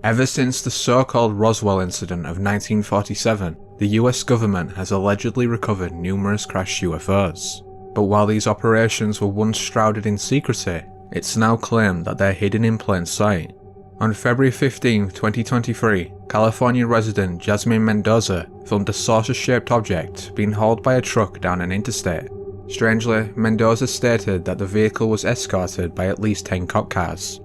Ever since the so-called Roswell incident of 1947, the US government has allegedly recovered numerous crashed UFOs. But while these operations were once shrouded in secrecy, it's now claimed that they're hidden in plain sight. On February 15, 2023, California resident Jasmine Mendoza filmed a saucer-shaped object being hauled by a truck down an interstate. Strangely, Mendoza stated that the vehicle was escorted by at least 10 cop cars.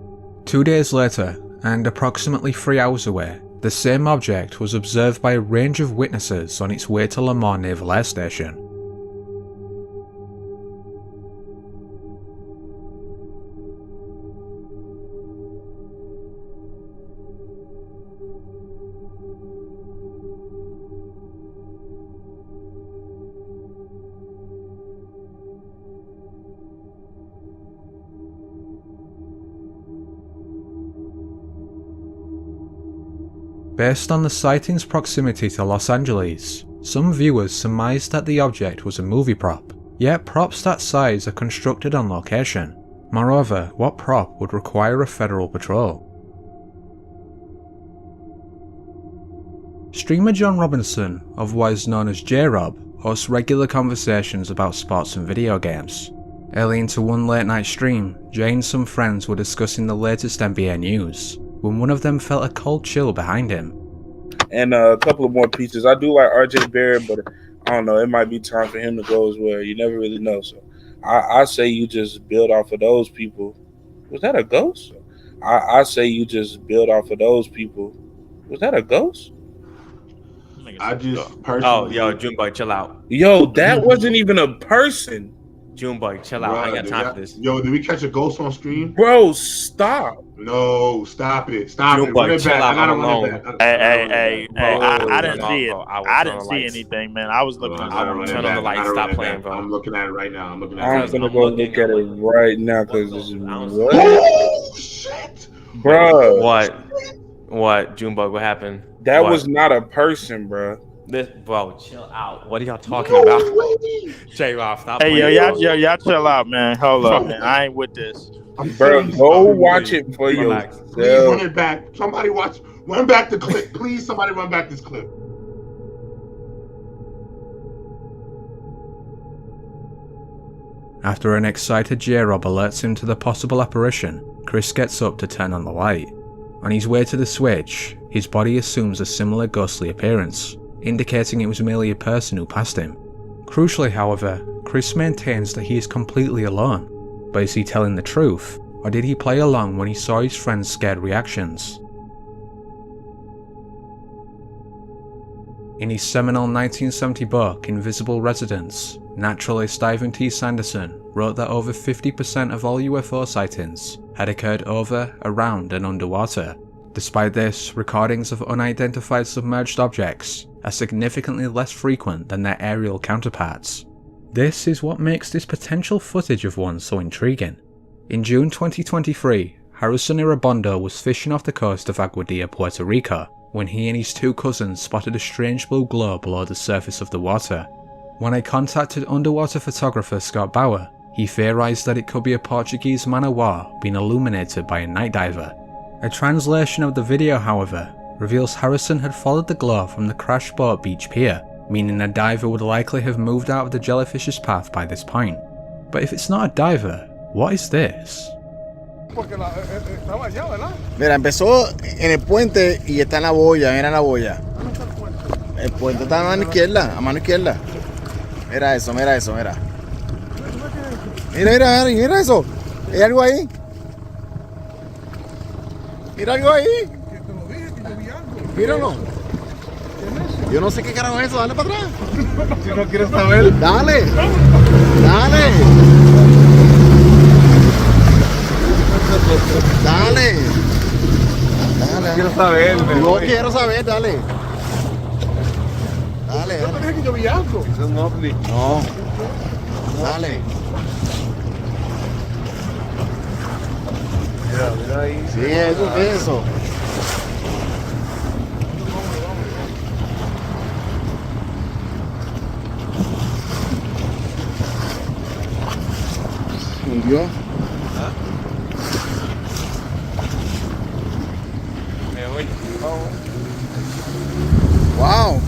2 days later, and approximately 3 hours away, the same object was observed by a range of witnesses on its way to Lamar Naval Air Station. Based on the sighting's proximity to Los Angeles, some viewers surmised that the object was a movie prop, yet props that size are constructed on location. Moreover, what prop would require a federal patrol? Streamer John Robinson, otherwise known as J-Rob, hosts regular conversations about sports and video games. Early into one late night stream, Jay and some friends were discussing the latest NBA news, when one of them felt a cold chill behind him. And a couple of more pieces. I do like RJ Barrett, but I don't know, it might be time for him to go as well. You never really know. So I say you just build off of those people. Was that a ghost? I say you just build off of those people. Was that a ghost? I just personally... Oh, yo, Junebug, chill out. Yo, that wasn't even a person. Junebug, chill out. I ain't got time for this. Yo, did we catch a ghost on stream? Bro, stop. No, stop it. Stop it. Junebug, chill out. I'm alone. Hey, I didn't see it. I didn't see anything, man. I was looking at it. Turn on the lights. Stop playing, bro. I'm looking at it right now. I'm gonna go look at it right now because this is what? Oh, shit. Bro. What, Junebug, what happened? That was not a person, bro. Bro, chill out. What are y'all talking about? J-Rob, stop. Hey, y'all chill out, man. Hold up, man. I ain't with this. Bro, go watch it for yourself. Please run it back. Somebody run back the clip. Please, somebody run back this clip. After an excited J-Rob alerts him to the possible apparition, Chris gets up to turn on the light. On his way to the switch, his body assumes a similar ghostly appearance, indicating it was merely a person who passed him. Crucially, however, Chris maintains that he is completely alone. But is he telling the truth, or did he play along when he saw his friend's scared reactions? In his seminal 1970 book, Invisible Residents, naturalist Ivan T. Sanderson wrote that over 50% of all UFO sightings had occurred over, around, and underwater. Despite this, recordings of unidentified submerged objects are significantly less frequent than their aerial counterparts. This is what makes this potential footage of one so intriguing. In June 2023, Harrison Irabondo was fishing off the coast of Aguadilla, Puerto Rico, when he and his two cousins spotted a strange blue glow below the surface of the water. When I contacted underwater photographer Scott Bauer, he theorized that it could be a Portuguese man-o'-war being illuminated by a night diver. A translation of the video, however, reveals Harrison had followed the glow from the crash boat beach pier, meaning a diver would likely have moved out of the jellyfish's path by this point. But if it's not a diver, what is this? Mira, empezó en el puente y está en la boya, mira la boya. El puente está a mano izquierda, Mira eso, mira. Mira eso. Hay algo ahí. Mira algo ahí. Míralo. Yo no sé qué carajo es eso, dale para atrás. Si no quieres saber. Dale. Quiero saber. No quiero saber, dale. ¿No te dije que yo vi algo? Eso es un ovni. No. Dale. Mira ahí. Sí, eso es eso. Me voy. Wow.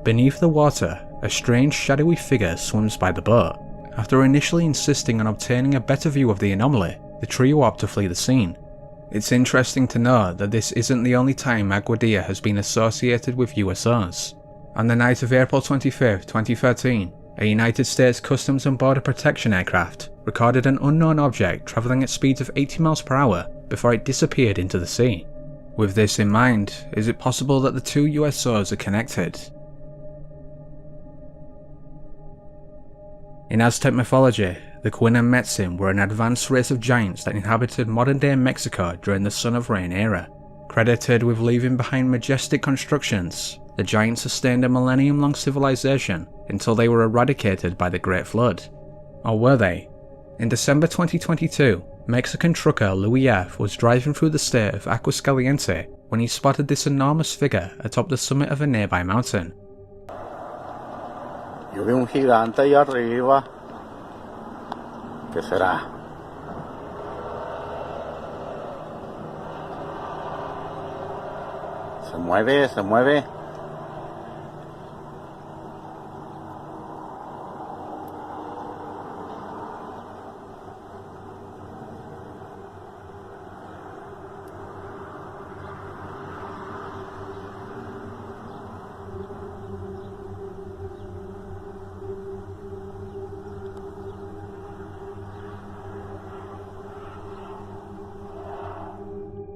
Beneath the water, a strange shadowy figure swims by the boat. After initially insisting on obtaining a better view of the anomaly, the trio opt to flee the scene. It's interesting to note that this isn't the only time Aguadilla has been associated with USOs. On the night of April 25, 2013, a United States Customs and Border Protection aircraft recorded an unknown object travelling at speeds of 80 miles per hour before it disappeared into the sea. With this in mind, is it possible that the two USOs are connected? In Aztec mythology, the Quinn and Metzin were an advanced race of giants that inhabited modern-day Mexico during the Son of Rain era. Credited with leaving behind majestic constructions, the giants sustained a millennium-long civilization until they were eradicated by the Great Flood. Or were they? In December 2022, Mexican trucker Louis F. was driving through the state of Aguascalientes when he spotted this enormous figure atop the summit of a nearby mountain. Yo vi un gigante ahí arriba. ¿Qué será? Se mueve, se mueve.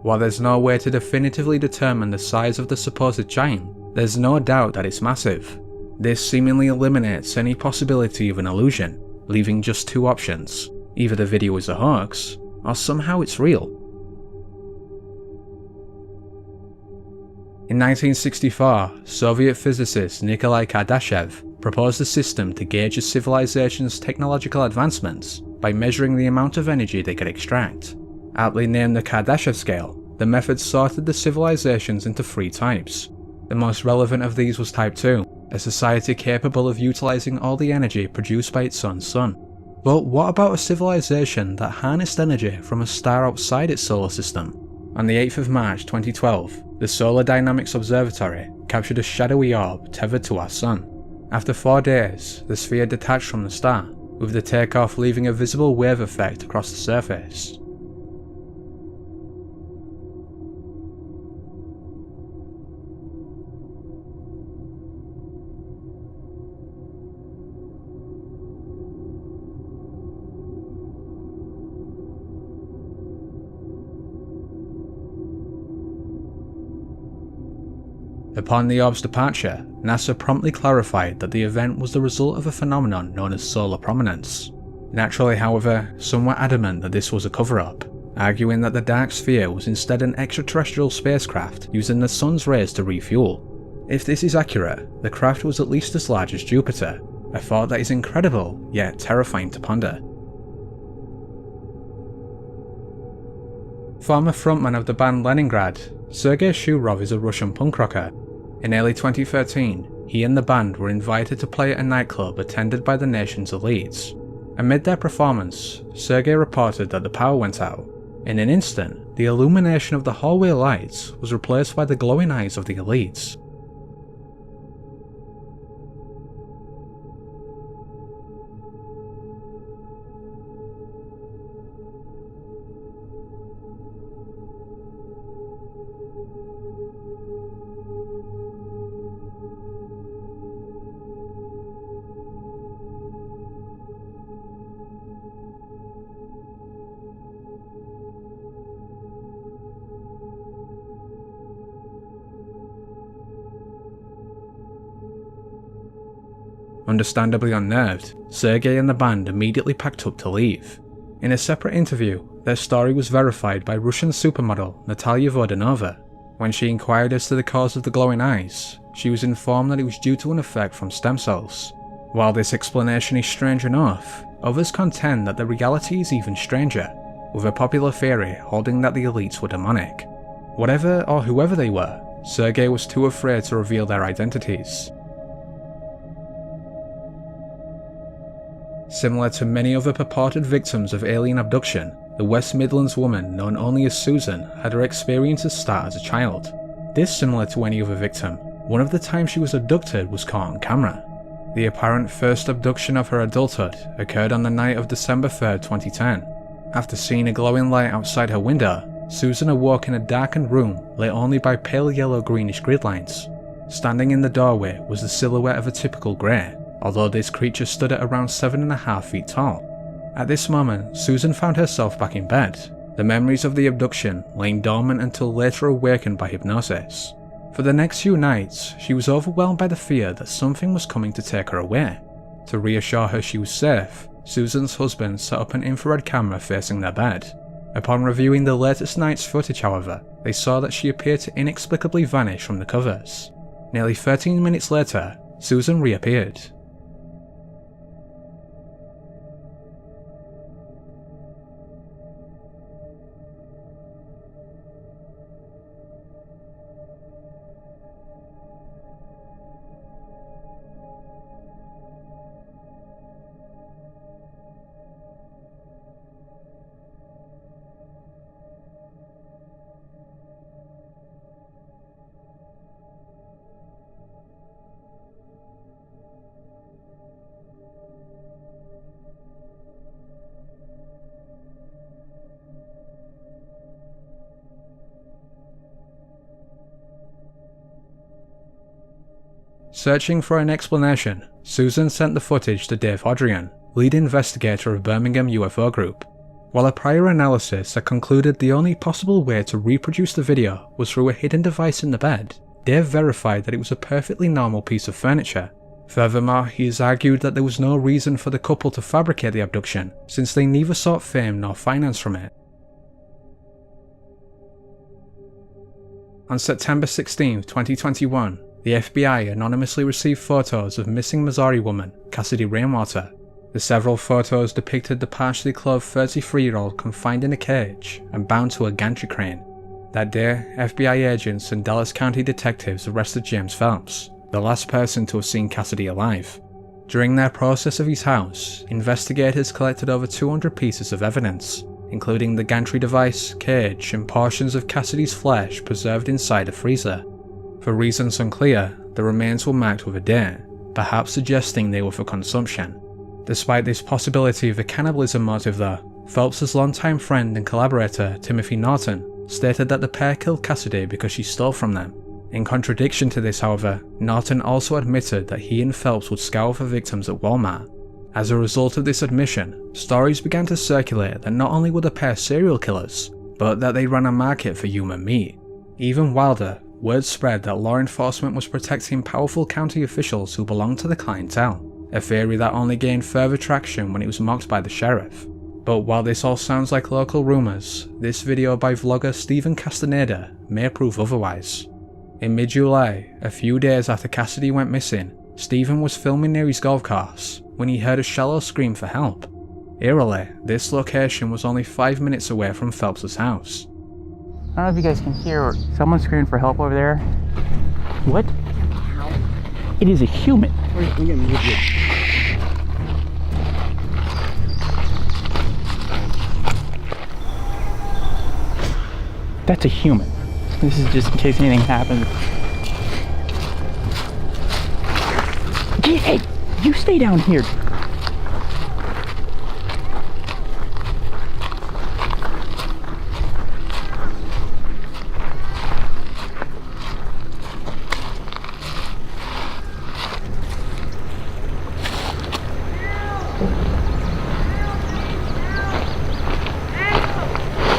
While there's no way to definitively determine the size of the supposed giant, there's no doubt that it's massive. This seemingly eliminates any possibility of an illusion, leaving just two options: either the video is a hoax, or somehow it's real. In 1964, Soviet physicist Nikolai Kardashev proposed a system to gauge a civilization's technological advancements by measuring the amount of energy they could extract. Aptly named the Kardashev scale, the method sorted the civilizations into three types. The most relevant of these was Type 2, a society capable of utilizing all the energy produced by its own sun. But what about a civilization that harnessed energy from a star outside its solar system? On the 8th of March 2012, the Solar Dynamics Observatory captured a shadowy orb tethered to our sun. After 4 days, the sphere detached from the star, with the takeoff leaving a visible wave effect across the surface. Upon the orb's departure, NASA promptly clarified that the event was the result of a phenomenon known as solar prominence. Naturally, however, some were adamant that this was a cover-up, arguing that the dark sphere was instead an extraterrestrial spacecraft using the sun's rays to refuel. If this is accurate, the craft was at least as large as Jupiter, a thought that is incredible yet terrifying to ponder. Former frontman of the band Leningrad, Sergei Shurov is a Russian punk rocker. In early 2013, he and the band were invited to play at a nightclub attended by the nation's elites. Amid their performance, Sergei reported that the power went out. In an instant, the illumination of the hallway lights was replaced by the glowing eyes of the elites. Understandably unnerved, Sergei and the band immediately packed up to leave. In a separate interview, their story was verified by Russian supermodel Natalia Vodanova. When she inquired as to the cause of the glowing eyes, she was informed that it was due to an effect from stem cells. While this explanation is strange enough, others contend that the reality is even stranger, with a popular theory holding that the elites were demonic. Whatever or whoever they were, Sergei was too afraid to reveal their identities. Similar to many other purported victims of alien abduction, the West Midlands woman known only as Susan had her experiences start as a child. Dissimilar to any other victim, one of the times she was abducted was caught on camera. The apparent first abduction of her adulthood occurred on the night of December 3rd, 2010. After seeing a glowing light outside her window, Susan awoke in a darkened room lit only by pale yellow-greenish grid lines. Standing in the doorway was the silhouette of a typical grey, although this creature stood at around 7.5 feet tall. At this moment, Susan found herself back in bed, the memories of the abduction laying dormant until later awakened by hypnosis. For the next few nights, she was overwhelmed by the fear that something was coming to take her away. To reassure her she was safe, Susan's husband set up an infrared camera facing their bed. Upon reviewing the latest night's footage, however, they saw that she appeared to inexplicably vanish from the covers. Nearly 13 minutes later, Susan reappeared. Searching for an explanation, Susan sent the footage to Dave Hodrian, lead investigator of Birmingham UFO Group. While a prior analysis had concluded the only possible way to reproduce the video was through a hidden device in the bed, Dave verified that it was a perfectly normal piece of furniture. Furthermore, he has argued that there was no reason for the couple to fabricate the abduction, since they neither sought fame nor finance from it. On September 16, 2021, the FBI anonymously received photos of missing Missouri woman Cassidy Rainwater. The several photos depicted the partially clothed 33-year-old confined in a cage and bound to a gantry crane. That day, FBI agents and Dallas County detectives arrested James Phelps, the last person to have seen Cassidy alive. During their process of his house, investigators collected over 200 pieces of evidence, including the gantry device, cage, and portions of Cassidy's flesh preserved inside a freezer. For reasons unclear, the remains were marked with a date, perhaps suggesting they were for consumption. Despite this possibility of a cannibalism motive though, Phelps' longtime friend and collaborator Timothy Norton stated that the pair killed Cassidy because she stole from them. In contradiction to this, however, Norton also admitted that he and Phelps would scour for victims at Walmart. As a result of this admission, stories began to circulate that not only were the pair serial killers, but that they ran a market for human meat. Even wilder, word spread that law enforcement was protecting powerful county officials who belonged to the clientele, a theory that only gained further traction when it was mocked by the sheriff. But while this all sounds like local rumours, this video by vlogger Stephen Castaneda may prove otherwise. In mid-July, a few days after Cassidy went missing, Stephen was filming near his golf course when he heard a shallow scream for help. Eerily, this location was only 5 minutes away from Phelps' house. I don't know if you guys can hear someone screaming for help over there. What? It is a human. That's a human. This is just in case anything happens. Hey, you stay down here.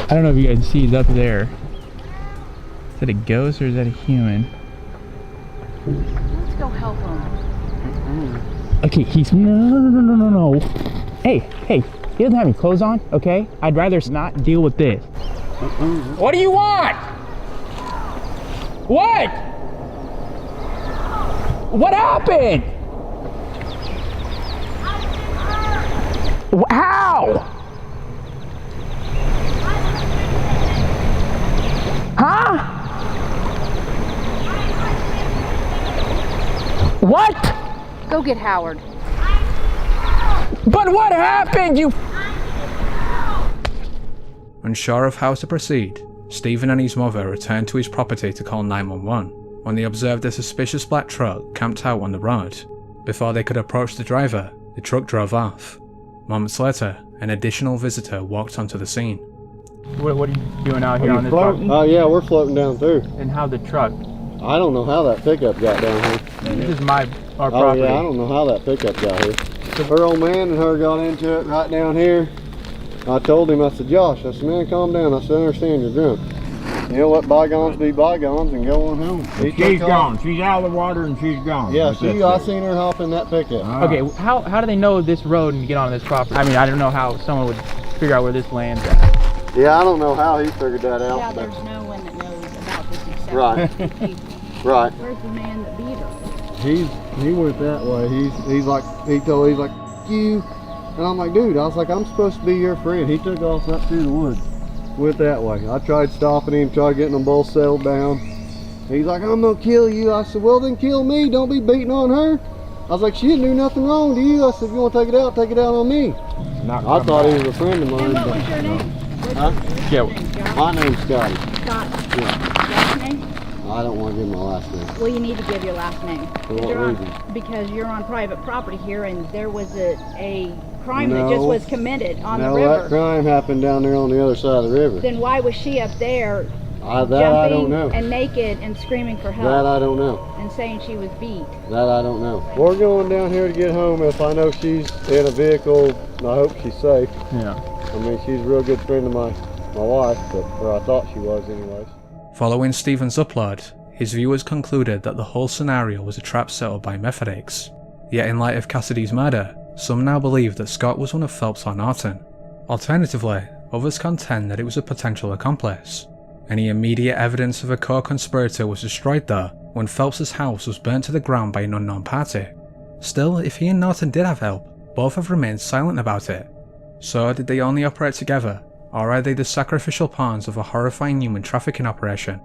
I don't know if you guys see, he's up there. Is that a ghost or is that a human? Let's go help him. Okay, he's no. Hey, he doesn't have any clothes on, okay? I'd rather not deal with this. What do you want? What? What happened? How? Huh? What? Go get Howard. But what happened? You... Unsure of how to proceed, Stephen and his mother returned to his property to call 911 when they observed a suspicious black truck camped out on the road. Before they could approach the driver, the truck drove off. Moments later, an additional visitor walked onto the scene. What are you doing out here on this property? Oh yeah, we're floating down through. And how the truck? I don't know how that pickup got down here. This is our property. Oh yeah, I don't know how that pickup got here. Her old man and her got into it right down here. I told him, I said, Josh, I said, man, calm down. I said, I understand you're drunk. You know, let bygones be bygones and go on home. She's gone. She's out of the water and she's gone. Yeah, I seen her hop in that pickup. Okay, how do they know this road and get on this property? I mean, I don't know how someone would figure out where this land's at. Yeah, I don't know how he figured that out. Yeah, there's no one that knows about this except Right. Right. Where's the man that beat her? He went that way. He's like you. And I'm like, dude, I was like, I'm supposed to be your friend. He took off up through the woods. Went that way. I tried stopping him, tried getting them both settled down. He's like, I'm gonna kill you. I said, well then kill me. Don't be beating on her. I was like, she didn't do nothing wrong to you. I said, if you want to take it out on me. I thought he was a friend of mine. And what was your name? Huh? My name's Scotty. Scott. Yeah. Last name? I don't want to give my last name. Well, you need to give your last name. For what reason? Because you're on private property here, and there was a crime that just was committed on the river. No, that crime happened down there on the other side of the river. Then why was she up there that I don't know. and naked and screaming for help? That I don't know. And saying she was beat? That I don't know. We're going down here to get home. If I know she's in a vehicle, I hope she's safe. Yeah. I mean, she's a real good friend of my wife, or I thought she was anyways. Following Stephen's upload, his viewers concluded that the whole scenario was a trap set up by meth addicts. Yet in light of Cassidy's murder, some now believe that Scott was one of Phelps or Norton. Alternatively, others contend that it was a potential accomplice. Any immediate evidence of a co-conspirator was destroyed though when Phelps' house was burnt to the ground by an unknown party. Still, if he and Norton did have help, both have remained silent about it. So did they only operate together, or are they the sacrificial pawns of a horrifying human trafficking operation?